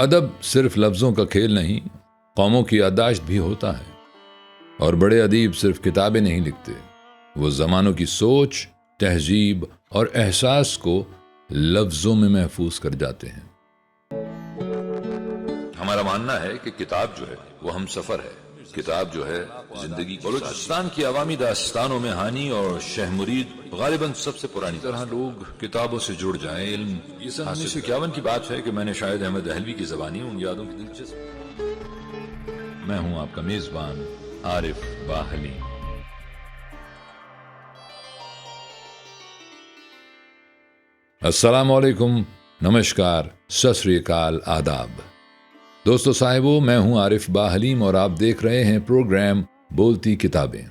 ادب صرف لفظوں کا کھیل نہیں، قوموں کی یادداشت بھی ہوتا ہے۔ اور بڑے ادیب صرف کتابیں نہیں لکھتے، وہ زمانوں کی سوچ، تہذیب اور احساس کو لفظوں میں محفوظ کر جاتے ہیں۔ ہمارا ماننا ہے کہ کتاب جو ہے وہ ہم سفر ہے، کتاب جو ہے زندگی۔ بلوچستان کی عوامی داستانوں میں ہانی اور شہ مرید غالباً سب سے پرانی طرح لوگ کتابوں سے جڑ جائیں۔ علم یہ سن 1951 کی بات ہے کہ میں نے شاید احمد دہلوی کی زبانی ان یادوں کی دلچسپ۔ میں ہوں آپ کا میزبان عارف باہلی۔ السلام علیکم، نمشکار، ست سری اکال، آداب۔ دوستو صاحبو، میں ہوں عارف باحلیم اور آپ دیکھ رہے ہیں پروگرام بولتی کتابیں۔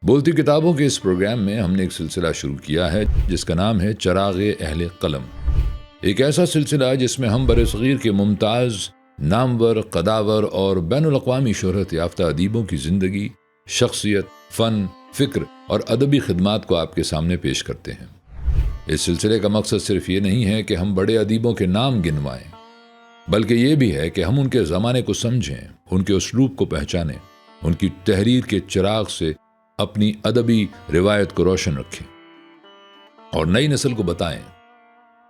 بولتی کتابوں کے اس پروگرام میں ہم نے ایک سلسلہ شروع کیا ہے جس کا نام ہے چراغ اہل قلم۔ ایک ایسا سلسلہ جس میں ہم برصغیر کے ممتاز، نامور، قداور اور بین الاقوامی شہرت یافتہ ادیبوں کی زندگی، شخصیت، فن، فکر اور ادبی خدمات کو آپ کے سامنے پیش کرتے ہیں۔ اس سلسلے کا مقصد صرف یہ نہیں ہے کہ ہم بڑے ادیبوں کے نام گنوائیں، بلکہ یہ بھی ہے کہ ہم ان کے زمانے کو سمجھیں، ان کے اسلوب کو پہچانیں، ان کی تحریر کے چراغ سے اپنی ادبی روایت کو روشن رکھیں اور نئی نسل کو بتائیں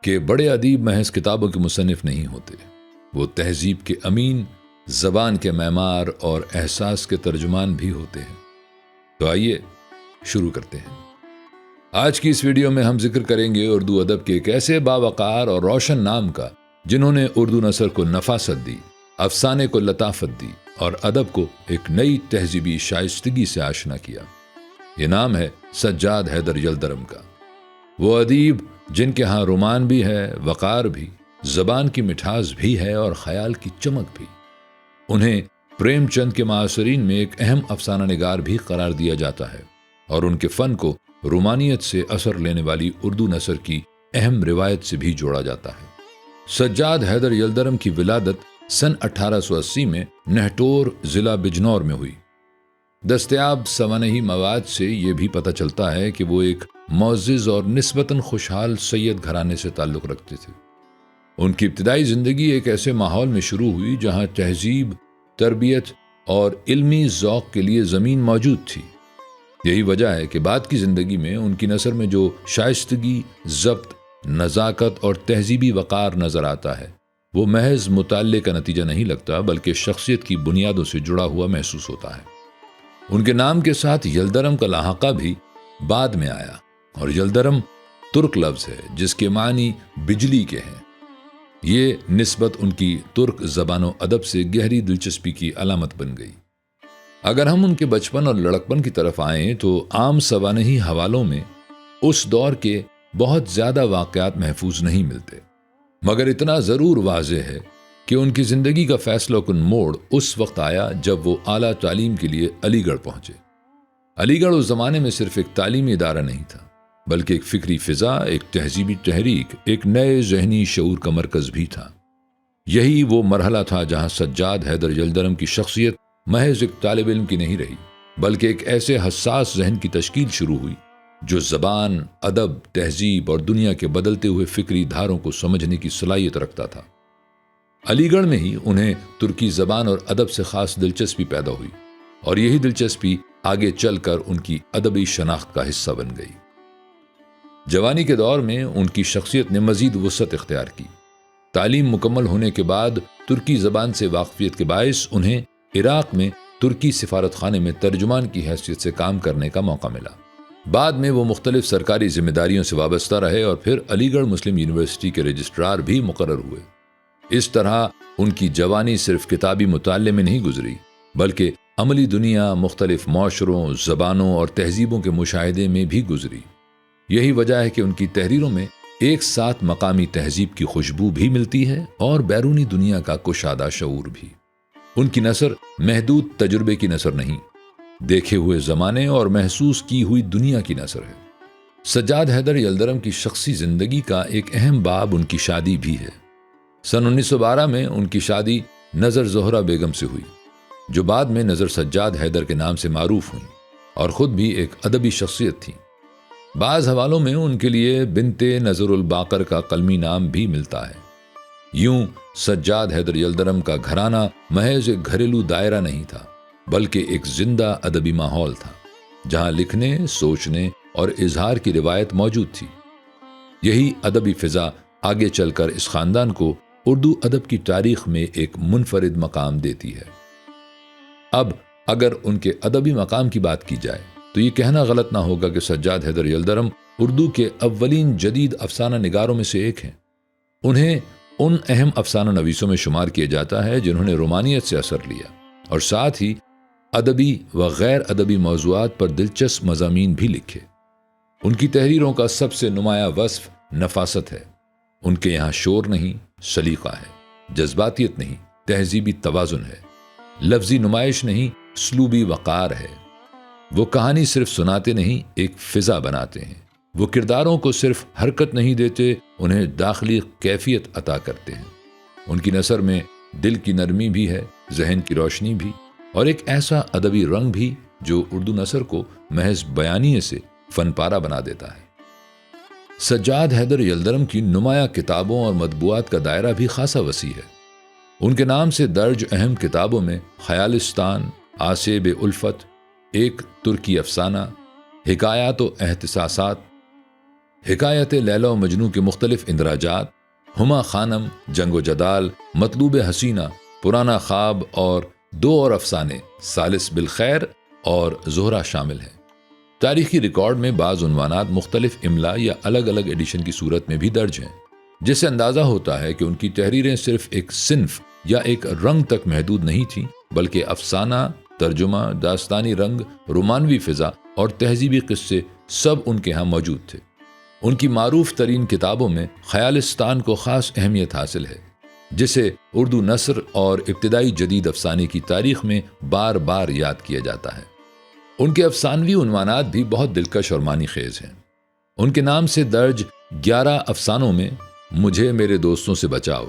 کہ بڑے ادیب محض کتابوں کے مصنف نہیں ہوتے، وہ تہذیب کے امین، زبان کے معمار اور احساس کے ترجمان بھی ہوتے ہیں۔ تو آئیے شروع کرتے ہیں۔ آج کی اس ویڈیو میں ہم ذکر کریں گے اردو ادب کے ایک ایسے باوقار اور روشن نام کا جنہوں نے اردو نثر کو نفاست دی، افسانے کو لطافت دی اور ادب کو ایک نئی تہذیبی شائستگی سے آشنا کیا۔ یہ نام ہے سجاد حیدر یلدرم کا، وہ ادیب جن کے ہاں رومان بھی ہے، وقار بھی، زبان کی مٹھاس بھی ہے اور خیال کی چمک بھی۔ انہیں پریم چند کے معاصرین میں ایک اہم افسانہ نگار بھی قرار دیا جاتا ہے اور ان کے فن کو رومانیت سے اثر لینے والی اردو نثر کی اہم روایت سے بھی جوڑا جاتا ہے۔ سجاد حیدر یلدرم کی ولادت سن 1880 میں نہٹور ضلع بجنور میں ہوئی۔ دستیاب سوانحی مواد سے یہ بھی پتہ چلتا ہے کہ وہ ایک معزز اور نسبتاً خوشحال سید گھرانے سے تعلق رکھتے تھے۔ ان کی ابتدائی زندگی ایک ایسے ماحول میں شروع ہوئی جہاں تہذیب، تربیت اور علمی ذوق کے لیے زمین موجود تھی۔ یہی وجہ ہے کہ بعد کی زندگی میں ان کی نثر میں جو شائستگی، ضبط، نزاکت اور تہذیبی وقار نظر آتا ہے وہ محض مطالعے کا نتیجہ نہیں لگتا بلکہ شخصیت کی بنیادوں سے جڑا ہوا محسوس ہوتا ہے۔ ان کے نام کے ساتھ یلدرم کا لاحقہ بھی بعد میں آیا اور یلدرم ترک لفظ ہے جس کے معنی بجلی کے ہیں۔ یہ نسبت ان کی ترک زبان و ادب سے گہری دلچسپی کی علامت بن گئی۔ اگر ہم ان کے بچپن اور لڑکپن کی طرف آئیں تو عام سوانحی حوالوں میں اس دور کے بہت زیادہ واقعات محفوظ نہیں ملتے، مگر اتنا ضرور واضح ہے کہ ان کی زندگی کا فیصلہ کن موڑ اس وقت آیا جب وہ اعلیٰ تعلیم کے لیے علی گڑھ پہنچے۔ علی گڑھ اس زمانے میں صرف ایک تعلیمی ادارہ نہیں تھا بلکہ ایک فکری فضا، ایک تہذیبی تحریک، ایک نئے ذہنی شعور کا مرکز بھی تھا۔ یہی وہ مرحلہ تھا جہاں سجاد حیدر یلدرم کی شخصیت محض ایک طالب علم کی نہیں رہی بلکہ ایک ایسے حساس ذہن کی تشکیل شروع ہوئی جو زبان، ادب، تہذیب اور دنیا کے بدلتے ہوئے فکری دھاروں کو سمجھنے کی صلاحیت رکھتا تھا۔ علی گڑھ میں ہی انہیں ترکی زبان اور ادب سے خاص دلچسپی پیدا ہوئی اور یہی دلچسپی آگے چل کر ان کی ادبی شناخت کا حصہ بن گئی۔ جوانی کے دور میں ان کی شخصیت نے مزید وسعت اختیار کی۔ تعلیم مکمل ہونے کے بعد ترکی زبان سے واقفیت کے باعث انہیں عراق میں ترکی سفارت خانے میں ترجمان کی حیثیت سے کام کرنے کا موقع ملا۔ بعد میں وہ مختلف سرکاری ذمہ داریوں سے وابستہ رہے اور پھر علی گڑھ مسلم یونیورسٹی کے رجسٹرار بھی مقرر ہوئے۔ اس طرح ان کی جوانی صرف کتابی مطالعے میں نہیں گزری بلکہ عملی دنیا، مختلف معاشروں، زبانوں اور تہذیبوں کے مشاہدے میں بھی گزری۔ یہی وجہ ہے کہ ان کی تحریروں میں ایک ساتھ مقامی تہذیب کی خوشبو بھی ملتی ہے اور بیرونی دنیا کا کشادہ شعور بھی۔ ان کی نثر محدود تجربے کی نثر نہیں، دیکھے ہوئے زمانے اور محسوس کی ہوئی دنیا کی نثر ہے۔ سجاد حیدر یلدرم کی شخصی زندگی کا ایک اہم باب ان کی شادی بھی ہے۔ سن 1912 میں ان کی شادی نظر زہرہ بیگم سے ہوئی جو بعد میں نظر سجاد حیدر کے نام سے معروف ہوئیں اور خود بھی ایک ادبی شخصیت تھیں۔ بعض حوالوں میں ان کے لیے بنت نظر الباقر کا قلمی نام بھی ملتا ہے۔ یوں سجاد حیدر یلدرم کا گھرانہ محض ایک گھریلو دائرہ نہیں تھا، بلکہ ایک زندہ ادبی ماحول تھا جہاں لکھنے، سوچنے اور اظہار کی روایت موجود تھی۔ یہی ادبی فضا آگے چل کر اس خاندان کو اردو ادب کی تاریخ میں ایک منفرد مقام دیتی ہے۔ اب اگر ان کے ادبی مقام کی بات کی جائے تو یہ کہنا غلط نہ ہوگا کہ سجاد حیدر یلدرم اردو کے اولین جدید افسانہ نگاروں میں سے ایک ہیں۔ انہیں ان اہم افسانہ نویسوں میں شمار کیا جاتا ہے جنہوں نے رومانیت سے اثر لیا اور ساتھ ہی ادبی و غیر ادبی موضوعات پر دلچسپ مضامین بھی لکھے۔ ان کی تحریروں کا سب سے نمایاں وصف نفاست ہے۔ ان کے یہاں شور نہیں، سلیقہ ہے، جذباتیت نہیں، تہذیبی توازن ہے، لفظی نمائش نہیں، اسلوبی وقار ہے۔ وہ کہانی صرف سناتے نہیں، ایک فضا بناتے ہیں۔ وہ کرداروں کو صرف حرکت نہیں دیتے، انہیں داخلی کیفیت عطا کرتے ہیں۔ ان کی نثر میں دل کی نرمی بھی ہے، ذہن کی روشنی بھی، اور ایک ایسا ادبی رنگ بھی جو اردو نثر کو محض بیانیے سے فن پارہ بنا دیتا ہے۔ سجاد حیدر یلدرم کی نمایاں کتابوں اور مطبوعات کا دائرہ بھی خاصا وسیع ہے۔ ان کے نام سے درج اہم کتابوں میں خیالستان، آسیب الفت، ایک ترکی افسانہ، حکایات و احتساسات، حکایت لیلا و مجنوں کے مختلف اندراجات، ہما خانم، جنگ و جدال، مطلوب حسینہ، پرانا خواب اور دو اور افسانے، ثالث بالخیر اور زہرہ شامل ہیں۔ تاریخی ریکارڈ میں بعض عنوانات مختلف املا یا الگ الگ ایڈیشن کی صورت میں بھی درج ہیں، جس سے اندازہ ہوتا ہے کہ ان کی تحریریں صرف ایک صنف یا ایک رنگ تک محدود نہیں تھیں، بلکہ افسانہ، ترجمہ، داستانی رنگ، رومانوی فضا اور تہذیبی قصے سب ان کے ہاں موجود تھے۔ ان کی معروف ترین کتابوں میں خیالستان کو خاص اہمیت حاصل ہے، جسے اردو نثر اور ابتدائی جدید افسانے کی تاریخ میں بار بار یاد کیا جاتا ہے۔ ان کے افسانوی عنوانات بھی بہت دلکش اور معنی خیز ہیں۔ ان کے نام سے درج 11 افسانوں میں مجھے میرے دوستوں سے بچاؤ،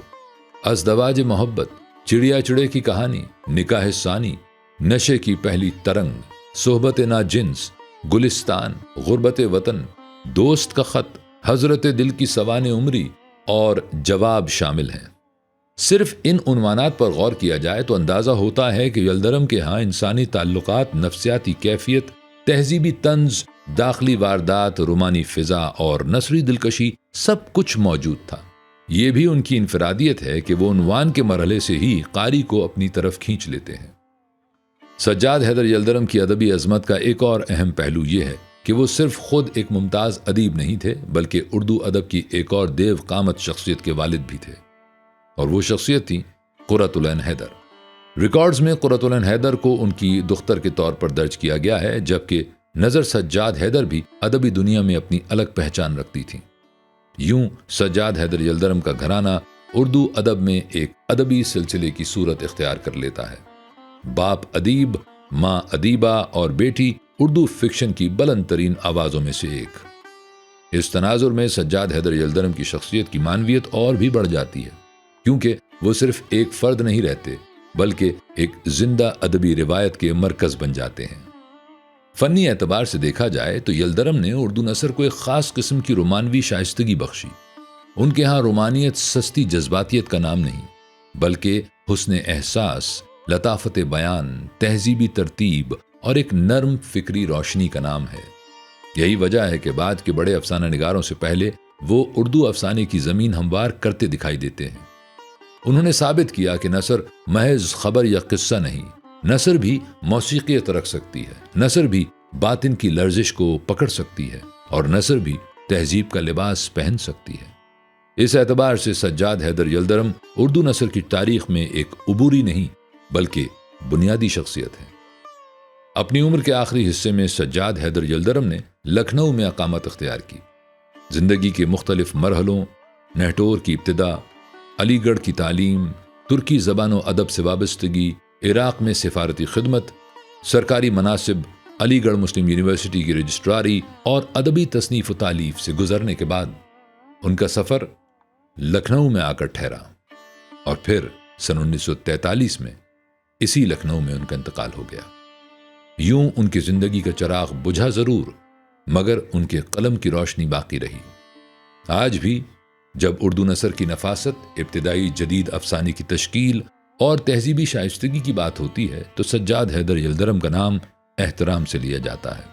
ازدواج محبت، چڑیا چڑے کی کہانی، نکاح ثانی، نشے کی پہلی ترنگ، صحبت نا جنس، گلستان، غربت وطن، دوست کا خط، حضرت دل کی سوان عمری اور جواب شامل ہیں۔ صرف ان عنوانات پر غور کیا جائے تو اندازہ ہوتا ہے کہ یلدرم کے ہاں انسانی تعلقات، نفسیاتی کیفیت، تہذیبی طنز، داخلی واردات، رومانی فضا اور نثری دلکشی سب کچھ موجود تھا۔ یہ بھی ان کی انفرادیت ہے کہ وہ عنوان کے مرحلے سے ہی قاری کو اپنی طرف کھینچ لیتے ہیں۔ سجاد حیدر یلدرم کی ادبی عظمت کا ایک اور اہم پہلو یہ ہے کہ وہ صرف خود ایک ممتاز ادیب نہیں تھے، بلکہ اردو ادب کی ایک اور دیو قامت شخصیت کے والد بھی تھے، اور وہ شخصیت تھی قرۃ العین حیدر۔ ریکارڈز میں قرۃ العین حیدر کو ان کی دختر کے طور پر درج کیا گیا ہے، جبکہ نظر سجاد حیدر بھی ادبی دنیا میں اپنی الگ پہچان رکھتی تھیں۔ یوں سجاد حیدر یلدرم کا گھرانہ اردو ادب میں ایک ادبی سلسلے کی صورت اختیار کر لیتا ہے۔ باپ ادیب، ماں ادیبہ اور بیٹی اردو فکشن کی بلند ترین آوازوں میں سے ایک۔ اس تناظر میں سجاد حیدر یلدرم کی شخصیت کی معنویت اور بھی بڑھ جاتی ہے، کیونکہ وہ صرف ایک فرد نہیں رہتے بلکہ ایک زندہ ادبی روایت کے مرکز بن جاتے ہیں۔ فنی اعتبار سے دیکھا جائے تو یلدرم نے اردو نثر کو ایک خاص قسم کی رومانوی شائستگی بخشی۔ ان کے ہاں رومانیت سستی جذباتیت کا نام نہیں، بلکہ حسن احساس، لطافت بیان، تہذیبی ترتیب اور ایک نرم فکری روشنی کا نام ہے۔ یہی وجہ ہے کہ بعد کے بڑے افسانہ نگاروں سے پہلے وہ اردو افسانے کی زمین ہموار کرتے دکھائی دیتے ہیں۔ انہوں نے ثابت کیا کہ نثر محض خبر یا قصہ نہیں، نثر بھی موسیقیت رکھ سکتی ہے، نثر بھی باطن کی لرزش کو پکڑ سکتی ہے، اور نثر بھی تہذیب کا لباس پہن سکتی ہے۔ اس اعتبار سے سجاد حیدر یلدرم اردو نثر کی تاریخ میں ایک عبوری نہیں بلکہ بنیادی شخصیت ہے۔ اپنی عمر کے آخری حصے میں سجاد حیدر یلدرم نے لکھنؤ میں اقامت اختیار کی۔ زندگی کے مختلف مرحلوں، نہٹور کی ابتدا، علی گڑھ کی تعلیم، ترکی زبان و ادب سے وابستگی، عراق میں سفارتی خدمت، سرکاری مناصب، علی گڑھ مسلم یونیورسٹی کی رجسٹراری اور ادبی تصنیف و تالیف سے گزرنے کے بعد ان کا سفر لکھنؤ میں آ کر ٹھہرا، اور پھر سن 1943 میں اسی لکھنؤ میں ان کا انتقال ہو گیا۔ یوں ان کی زندگی کا چراغ بجھا ضرور، مگر ان کے قلم کی روشنی باقی رہی۔ آج بھی جب اردو نثر کی نفاست، ابتدائی جدید افسانے کی تشکیل اور تہذیبی شائستگی کی بات ہوتی ہے تو سجاد حیدر یلدرم کا نام احترام سے لیا جاتا ہے۔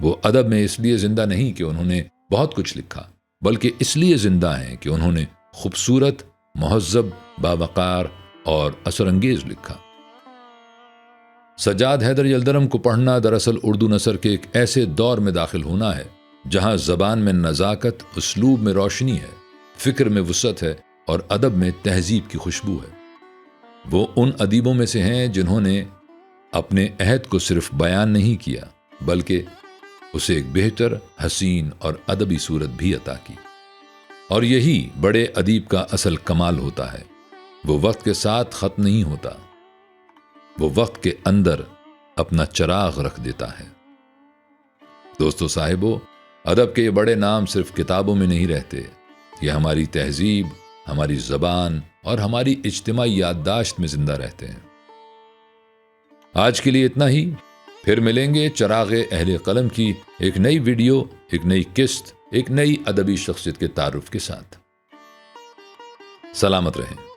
وہ ادب میں اس لیے زندہ نہیں کہ انہوں نے بہت کچھ لکھا، بلکہ اس لیے زندہ ہیں کہ انہوں نے خوبصورت، مہذب، باوقار اور اثر انگیز لکھا۔ سجاد حیدر یلدرم کو پڑھنا دراصل اردو نثر کے ایک ایسے دور میں داخل ہونا ہے جہاں زبان میں نزاکت، اسلوب میں روشنی ہے، فکر میں وسعت ہے اور ادب میں تہذیب کی خوشبو ہے۔ وہ ان ادیبوں میں سے ہیں جنہوں نے اپنے عہد کو صرف بیان نہیں کیا بلکہ اسے ایک بہتر، حسین اور ادبی صورت بھی عطا کی۔ اور یہی بڑے ادیب کا اصل کمال ہوتا ہے، وہ وقت کے ساتھ ختم نہیں ہوتا، وہ وقت کے اندر اپنا چراغ رکھ دیتا ہے۔ دوستو صاحبو، ادب کے یہ بڑے نام صرف کتابوں میں نہیں رہتے، یہ ہماری تہذیب، ہماری زبان اور ہماری اجتماعی یادداشت میں زندہ رہتے ہیں۔ آج کے لیے اتنا ہی، پھر ملیں گے چراغ اہل قلم کی ایک نئی ویڈیو، ایک نئی قسط، ایک نئی ادبی شخصیت کے تعارف کے ساتھ۔ سلامت رہیں۔